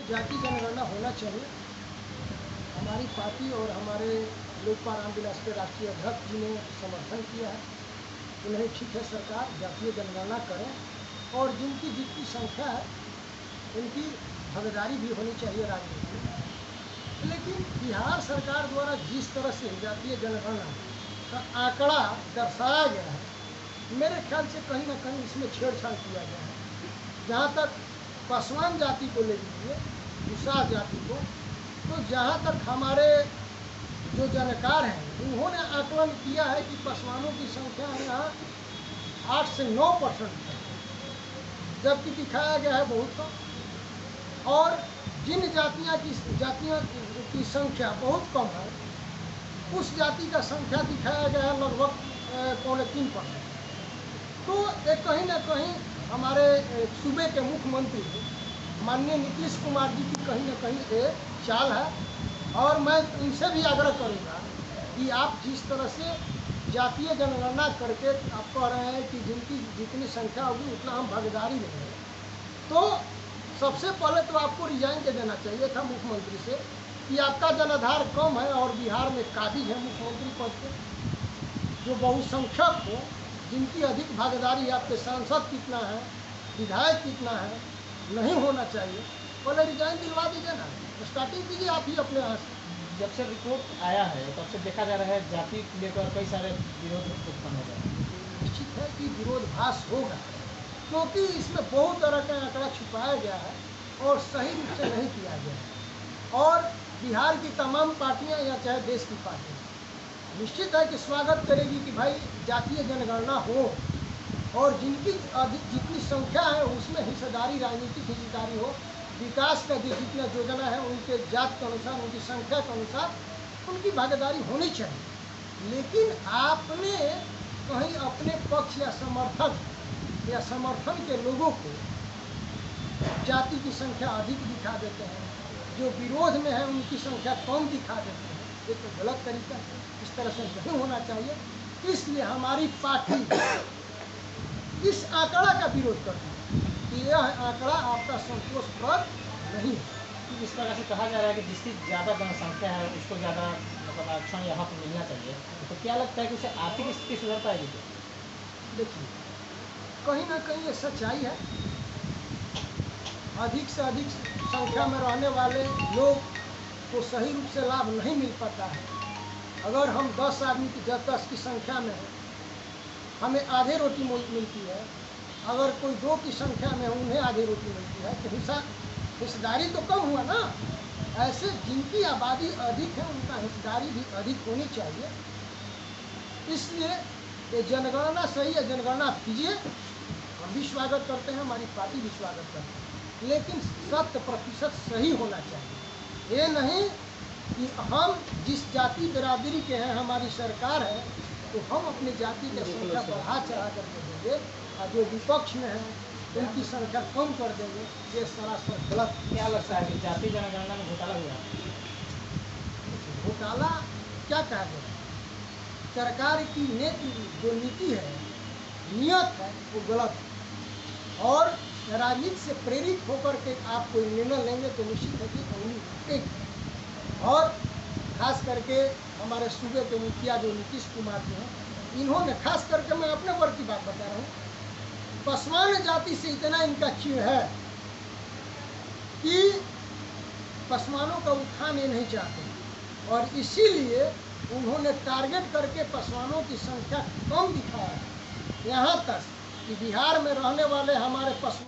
जाति जनगणना होना चाहिए। हमारी पार्टी और हमारे लोकपाल रामविलास के राष्ट्रीय अध्यक्ष जी ने समर्थन किया है कि नहीं, ठीक है, सरकार जातीय जनगणना करें और जिनकी जितनी संख्या है उनकी भागीदारी भी होनी चाहिए राजनीति में। लेकिन बिहार सरकार द्वारा जिस तरह से जातीय जनगणना का आंकड़ा दर्शाया गया है, मेरे ख्याल से कहीं ना कहीं इसमें छेड़छाड़ किया गया है। जहाँ तक पासवान जाति को ले लीजिए, दूसरा जाति को, तो जहाँ तक हमारे जो जानकार हैं उन्होंने आकलन किया है कि पासवानों की संख्या यहाँ 8 से 9% है, जबकि दिखाया गया है बहुत कम। और जिन जातियों की संख्या बहुत कम है, उस जाति का संख्या दिखाया गया है लगभग 3.25%। तो एक कहीं ना कहीं हमारे सूबे के मुख्यमंत्री माननीय नीतीश कुमार जी की कहीं ना कहीं ये चाल है। और मैं इनसे भी आग्रह करूंगा कि आप जिस तरह से जातीय जनगणना करके आप कह रहे हैं कि जिनकी जितनी संख्या होगी उतना हम भागीदारी देंगे, तो सबसे पहले तो आपको रिजाइन दे देना चाहिए था मुख्यमंत्री से कि आपका जनाधार कम है और बिहार में काबिज है मुख्यमंत्री पद पे जो बहुसंख्यक हो, जिनकी अधिक भागीदारी, आपके सांसद कितना है, विधायक कितना है, नहीं होना चाहिए। पहले रिजाइन दिलवा दीजिए ना, स्टार्टिंग कीजिए आप ही अपने यहाँ से। जब से रिपोर्ट आया है तब से देखा जा रहा है जाति को लेकर कई सारे विरोध उत्पन्न हो गए। निश्चित है कि विरोधाभास होगा, क्योंकि इसमें बहुत तरह का आंकड़ा छुपाया गया है और सही रूप से नहीं किया गया है। और बिहार की तमाम पार्टियां या चाहे देश की पार्टियां निश्चित है कि स्वागत करेगी कि भाई जातीय जनगणना हो और जिनकी जितनी संख्या है उसमें हिस्सेदारी, राजनीतिक हिस्सेदारी हो, विकास का जितना योजना है उनके जात के अनुसार, उनकी संख्या के अनुसार उनकी भागीदारी होनी चाहिए। लेकिन आपने कहीं अपने पक्ष या समर्थन के लोगों को जाति की संख्या अधिक दिखा देते हैं, जो विरोध में है उनकी संख्या कम दिखा देते हैं। ये तो गलत तरीका है, इस तरह से नहीं होना चाहिए। इसलिए हमारी पार्टी इस आंकड़ा का विरोध करती है कि यह आंकड़ा आपका संतोषप्रद नहीं है। इस तरह से कहा जा रहा है कि जिसकी ज़्यादा जनसंख्या है उसको ज़्यादा मतलब आरक्षण या हक मिलना चाहिए, तो क्या लगता है कि उससे आर्थिक स्थिति सुधर पाएगी? देखिए, कहीं ना कहीं ये सच्चाई है। अधिक से अधिक संख्या में रहने वाले लोग को सही रूप से लाभ नहीं मिल पाता है। अगर हम 10 आदमी की 10 की संख्या में हैं, हमें आधे रोटी मिलती है। अगर कोई 2 की संख्या में उन्हें आधी रोटी मिलती है, तो हिस्सेदारी तो कम हुआ ना। ऐसे जिनकी आबादी अधिक है उनका हिस्सेदारी भी अधिक होनी चाहिए। इसलिए ये जनगणना सही है, जनगणना कीजिए, हम भी स्वागत करते हैं, हमारी पार्टी भी स्वागत करती है, लेकिन 100% सही होना चाहिए। ये नहीं कि हम जिस जाति बिरादरी के हैं, हमारी सरकार है, तो हम अपनी जाति की संख्या बढ़ा चढ़ा करके देंगे और जो विपक्ष में है उनकी संख्या कम कर देंगे। ये सरासर गलत। क्या लगता है कि जाति जनगणना में घोटाला हुआ? घोटाला क्या कहा गया? सरकार की जो नीति है, नियत है, वो गलत है। और राजनीति से प्रेरित होकर के आप कोई निर्णय लेंगे तो निश्चित है कि उंगली उठेगी। और खास करके हमारे सूबे के मुखिया जो नीतीश कुमार जी हैं, इन्होंने, खास करके मैं अपने वर्ग की बात बता रहा हूँ, पासवान जाति से इतना इनका चिढ़ है कि पासवानों का उत्थान ये नहीं चाहते और इसीलिए उन्होंने टारगेट करके पासवानों की संख्या कम दिखाया है। यहाँ तक कि बिहार में रहने वाले हमारे पासवान